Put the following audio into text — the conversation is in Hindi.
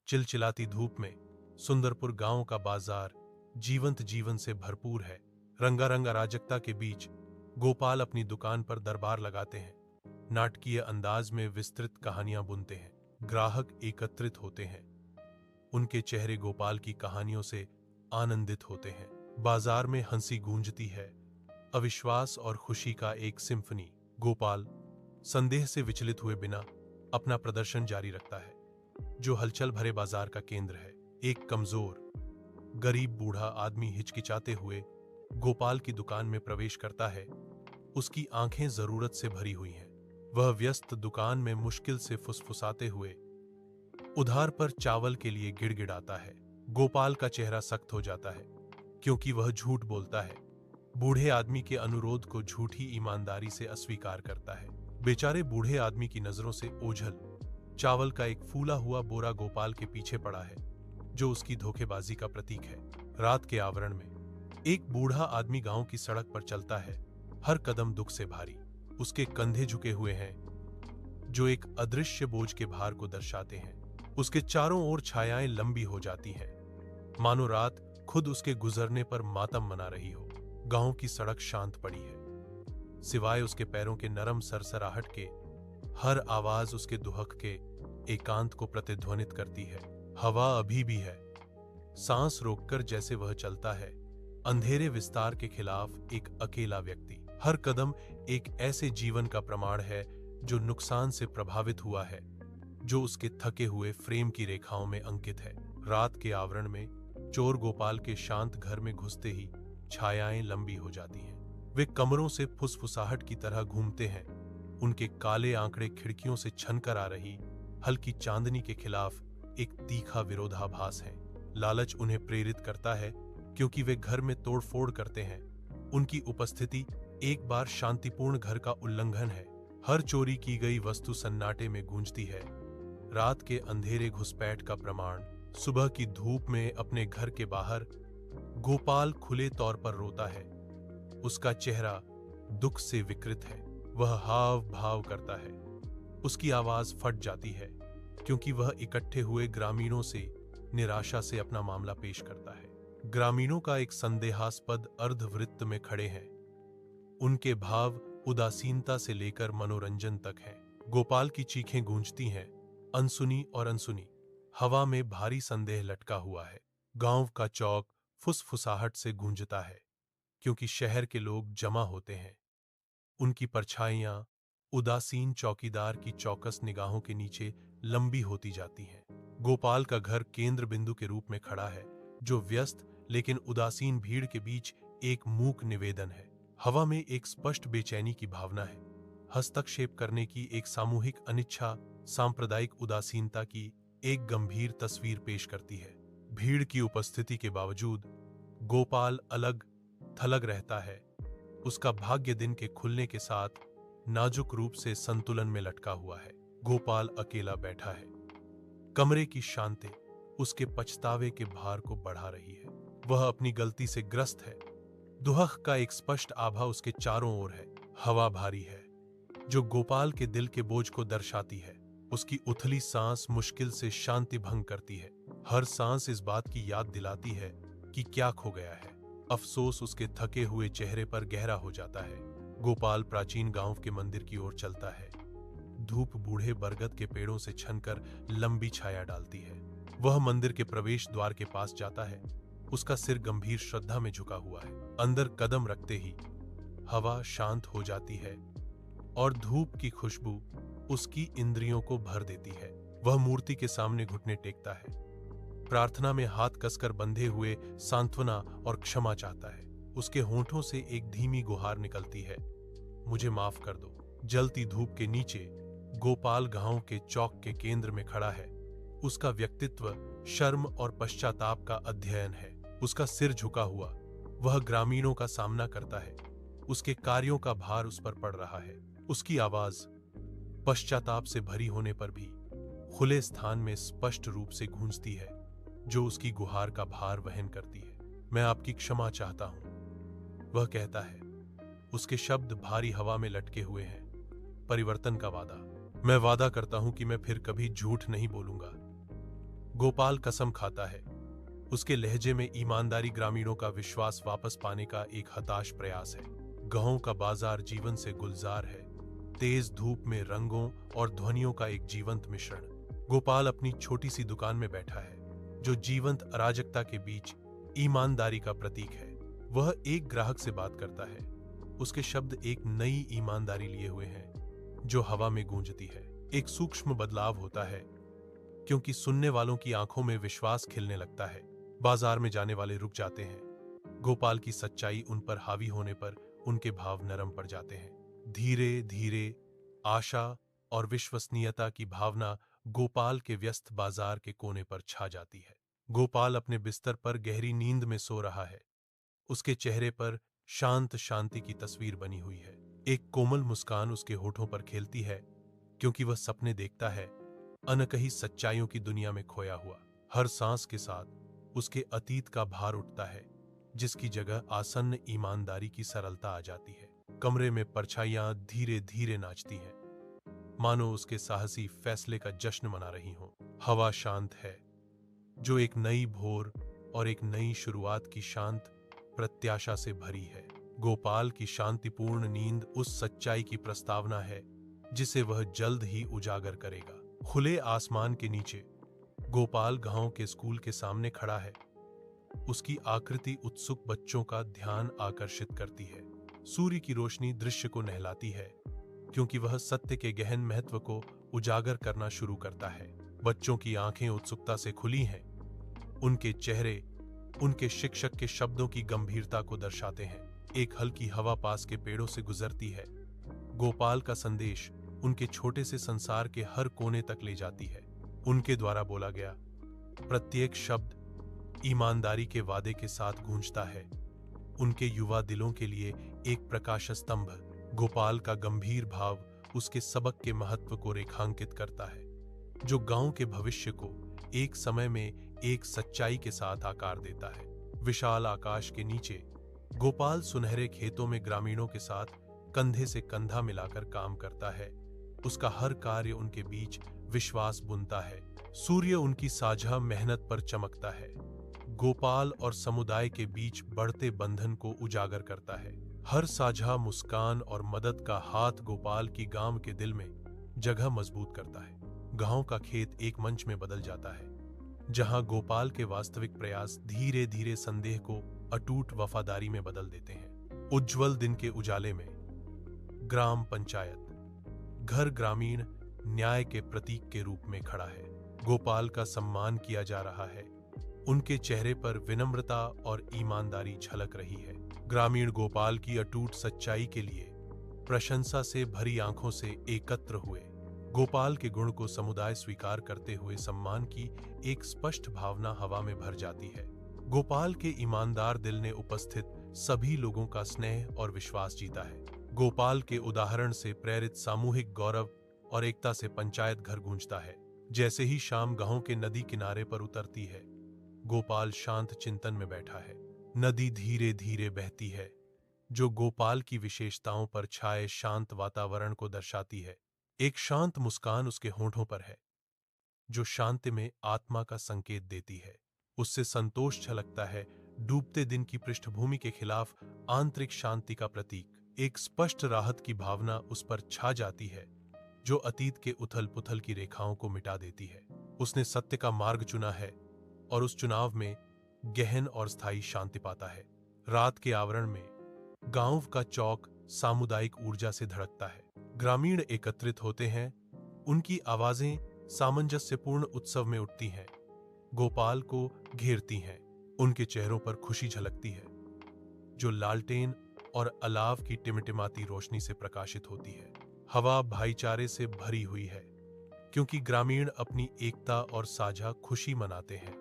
चिलचिलाती धूप में सुंदरपुर गांव का बाजार जीवंत जीवन से भरपूर है। रंगारंग अराजकता के बीच गोपाल अपनी दुकान पर दरबार लगाते हैं। नाटकीय अंदाज में विस्तृत कहानियां बुनते हैं। ग्राहक एकत्रित होते हैं। उनके चेहरे गोपाल की कहानियों से आनंदित होते हैं। बाजार में हंसी गूंजती है, अविश्वास और खुशी का एक सिम्फनी। गोपाल संदेह से विचलित हुए बिना अपना प्रदर्शन जारी रखता है, जो हलचल भरे बाजार का केंद्र है। एक कमजोर गरीब बूढ़ा आदमी हिचकिचाते हुए गोपाल की दुकान में प्रवेश करता है। उसकी आंखें जरूरत से भरी हुई हैं। वह व्यस्त दुकान में मुश्किल से फुसफुसाते हुए उधार पर चावल के लिए गिड़गिड़ाता है। गोपाल का चेहरा सख्त हो जाता है, क्योंकि वह झूठ बोलता है। बूढ़े आदमी के अनुरोध को झूठी ईमानदारी से अस्वीकार करता है। बेचारे बूढ़े आदमी की नजरों से ओझल चावल का एक फूला हुआ बोरा गोपाल के पीछे पड़ा है, जो उसकी धोखेबाजी का प्रतीक है। रात के आवरण में एक बूढ़ा आदमी गांव की सड़क पर चलता है, हर कदम दुख से भारी। उसके कंधे झुके हुए हैं, जो एक अदृश्य बोझ के भार को दर्शाते हैं। उसके चारों ओर छायाएं लंबी हो जाती हैं, मानो रात खुद उसके गुजरने पर मातम मना रही हो। गांव की सड़क शांत पड़ी है, सिवाय उसके पैरों के नरम सरसराहट के। हर आवाज उसके दुहक के एकांत को प्रतिध्वनित करती है। हवा अभी भी है, सांस रोककर जैसे वह चलता है। अंधेरे विस्तार के खिलाफ एक अकेला व्यक्ति। हर कदम एक ऐसे जीवन का प्रमाण है जो नुकसान से प्रभावित हुआ है, जो उसके थके हुए फ्रेम की रेखाओं में अंकित है। रात के आवरण में चोर गोपाल के शांत घर में घुसते ही छायाएं लंबी हो जाती हैं। वे कमरों से फुसफुसाहट की तरह घूमते हैं। उनके काले आंकड़े खिड़कियों से छनकर आ रही हल्की चांदनी के खिलाफ एक तीखा विरोधाभास है। लालच उन्हें प्रेरित करता है, क्योंकि वे घर में तोड़फोड़ करते हैं। उनकी उपस्थिति एक बार शांतिपूर्ण घर का उल्लंघन है। हर चोरी की गई वस्तु सन्नाटे में गूंजती है। रात के अंधेरे घुसपैठ का प्रमाण। सुबह की धूप में अपने घर के बाहर गोपाल खुले तौर पर रोता है। उसका चेहरा दुख से विकृत है। वह हाव भाव करता है। उसकी आवाज फट जाती है, क्योंकि वह इकट्ठे हुए ग्रामीणों से निराशा से अपना मामला पेश करता है। ग्रामीणों का एक संदेहास्पद अर्धवृत्त में खड़े हैं। उनके भाव उदासीनता से लेकर मनोरंजन तक हैं। गोपाल की चीखें गूंजती हैं, अनसुनी और अनसुनी। हवा में भारी संदेह लटका हुआ है। गांव का चौक फुसफुसाहट से गूंजता है, क्योंकि शहर के लोग जमा होते हैं। उनकी परछाइयां उदासीन चौकीदार की चौकस निगाहों के नीचे लंबी होती जाती हैं। गोपाल का घर केंद्र बिंदु के रूप में खड़ा है, जो व्यस्त लेकिन उदासीन भीड़ के बीच एक मूक निवेदन है। हवा में एक स्पष्ट बेचैनी की भावना है। हस्तक्षेप करने की एक सामूहिक अनिच्छा सांप्रदायिक उदासीनता की एक गंभीर तस्वीर पेश करती है। भीड़ की उपस्थिति के बावजूद गोपाल अलग थलग रहता है। उसका भाग्य दिन के खुलने के साथ नाजुक रूप से संतुलन में लटका हुआ है। गोपाल अकेला बैठा है। कमरे की शांति उसके पछतावे के भार को बढ़ा रही है। वह अपनी गलती से ग्रस्त है। दुहक का एक स्पष्ट आभा उसके चारों ओर है। हवा भारी है, जो गोपाल के दिल के बोझ को दर्शाती है। उसकी उथली सांस मुश्किल से शांति भंग करती है। हर सांस इस बात की याद दिलाती है कि क्या खो गया है। अफसोस उसके थके हुए चेहरे पर गहरा हो जाता है। गोपाल प्राचीन गांव के मंदिर की ओर चलता है। धूप बूढ़े बरगद के पेड़ों से छनकर लंबी छाया डालती है। वह मंदिर के प्रवेश द्वार के पास जाता है। उसका सिर गंभीर श्रद्धा में झुका हुआ है। अंदर कदम रखते ही हवा शांत हो जाती है और धूप की खुशबू उसकी इंद्रियों को भर देती है। वह मूर्ति के सामने घुटने टेकता है। प्रार्थना में हाथ कसकर बंधे हुए सांत्वना और क्षमा चाहता है। उसके होंठों से एक धीमी गुहार निकलती है, मुझे माफ कर दो। जलती धूप के नीचे गोपाल गांव के चौक के केंद्र में खड़ा है। उसका व्यक्तित्व शर्म और पश्चाताप का अध्ययन है। उसका सिर झुका हुआ वह ग्रामीणों का सामना करता है। उसके कार्यों का भार उस पर पड़ रहा है। उसकी आवाज पश्चाताप से भरी होने पर भी खुले स्थान में स्पष्ट रूप से गूंजती है, जो उसकी गुहार का भार वहन करती है। मैं आपकी क्षमा चाहता हूं, वह कहता है। उसके शब्द भारी हवा में लटके हुए हैं। परिवर्तन का वादा। मैं वादा करता हूं कि मैं फिर कभी झूठ नहीं बोलूंगा। गोपाल कसम खाता है। उसके लहजे में ईमानदारी ग्रामीणों का विश्वास वापस पाने का एक हताश प्रयास है। गांव का बाजार जीवन से गुलजार है, तेज धूप में रंगों और ध्वनियों का एक जीवंत मिश्रण। गोपाल अपनी छोटी सी दुकान में बैठा है, जो जीवंत अराजकता के बीच ईमानदारी का प्रतीक है। वह एक ग्राहक से बात करता है। उसके शब्द एक नई ईमानदारी लिए हुए हैं, जो हवा में गूंजती है। एक सूक्ष्म बदलाव होता है, क्योंकि सुनने वालों की आंखों में विश्वास खिलने लगता है। बाजार में जाने वाले रुक जाते हैं। गोपाल की सच्चाई उन पर हावी होने पर उनके भाव नरम पड़ जाते हैं। धीरे धीरे आशा और विश्वसनीयता की भावना गोपाल के व्यस्त बाजार के कोने पर छा जाती है। गोपाल अपने बिस्तर पर गहरी नींद में सो रहा है। उसके चेहरे पर शांत शांति की तस्वीर बनी हुई है। एक कोमल मुस्कान उसके होठों पर खेलती है, क्योंकि वह सपने देखता है, अनकही सच्चाइयों की दुनिया में खोया हुआ। हर सांस के साथ उसके अतीत का भार उठता है, जिसकी जगह आसन्न ईमानदारी की सरलता आ जाती है। कमरे में परछाइयां धीरे धीरे नाचती हैं, मानो उसके साहसी फैसले का जश्न मना रही हों। हवा शांत है, जो एक नई भोर और एक नई शुरुआत की शांत प्रत्याशा से भरी है। गोपाल की शांतिपूर्ण नींद उस सच्चाई की प्रस्तावना है, जिसे वह जल्द ही उजागर करेगा। खुले आसमान के नीचे गोपाल गांव के स्कूल के सामने खड़ा है। उसकी आकृति उत्सुक बच्चों का ध्यान आकर्षित करती है। सूर्य की रोशनी दृश्य को नहलाती है, क्योंकि वह सत्य के गहन महत्व को उजागर करना शुरू करता है। बच्चों की आंखें उत्सुकता से खुली हैं। उनके चेहरे उनके शिक्षक के शब्दों की गंभीरता को दर्शाते हैं। एक हल्की हवा पास के पेड़ों से गुजरती है। गोपाल का संदेश उनके छोटे से संसार के हर कोने तक ले जाती है। उनके द्वारा बोला गया प्रत्येक शब्द ईमानदारी के वादे के साथ गूंजता है। उनके युवा दिलों के लिए एक प्रकाश स्तंभ। गोपाल का गंभीर भाव उसके सबक के महत्व को रेखांकित करता है, जो गांव के भविष्य को एक समय में एक सच्चाई के साथ आकार देता है। विशाल आकाश के नीचे गोपाल सुनहरे खेतों में ग्रामीणों के साथ कंधे से कंधा मिलाकर काम करता है। उसका हर कार्य उनके बीच विश्वास बुनता है। सूर्य उनकी साझा मेहनत पर चमकता है। गोपाल और समुदाय के बीच बढ़ते बंधन को उजागर करता है। हर साझा मुस्कान और मदद का हाथ गोपाल की गांव के दिल में जगह मजबूत करता है। गांव का खेत एक मंच में बदल जाता है, जहां गोपाल के वास्तविक प्रयास धीरे धीरे संदेह को अटूट वफादारी में बदल देते हैं। उज्जवल दिन के उजाले में ग्राम पंचायत घर ग्रामीण न्याय के प्रतीक के रूप में खड़ा है। गोपाल का सम्मान किया जा रहा है। उनके चेहरे पर विनम्रता और ईमानदारी झलक रही है। ग्रामीण गोपाल की अटूट सच्चाई के लिए प्रशंसा से भरी आंखों से एकत्र हुए। गोपाल के गुण को समुदाय स्वीकार करते हुए सम्मान की एक स्पष्ट भावना हवा में भर जाती है। गोपाल के ईमानदार दिल ने उपस्थित सभी लोगों का स्नेह और विश्वास जीता है। गोपाल के उदाहरण से प्रेरित सामूहिक गौरव और एकता से पंचायत घर गूंजता है। जैसे ही शाम गांव के नदी किनारे पर उतरती है, गोपाल शांत चिंतन में बैठा है। नदी धीरे धीरे बहती है, जो गोपाल की विशेषताओं पर छाए शांत वातावरण को दर्शाती है। एक शांत मुस्कान उसके होठों पर है, जो शांति में आत्मा का संकेत देती है। उससे संतोष झलकता है, डूबते दिन की पृष्ठभूमि के खिलाफ आंतरिक शांति का प्रतीक। एक स्पष्ट राहत की भावना उस पर छा जाती है, जो अतीत के उथल पुथल की रेखाओं को मिटा देती है। उसने सत्य का मार्ग चुना है और उस चुनाव में गहन और स्थायी शांति पाता है। रात के आवरण में गांव का चौक सामुदायिक ऊर्जा से धड़कता है। ग्रामीण एकत्रित होते हैं, उनकी आवाजें सामंजस्यपूर्ण उत्सव में उठती हैं, गोपाल को घेरती हैं। उनके चेहरों पर खुशी झलकती है, जो लालटेन और अलाव की टिमटिमाती रोशनी से प्रकाशित होती है। हवा भाईचारे से भरी हुई है, क्योंकि ग्रामीण अपनी एकता और साझा खुशी मनाते हैं।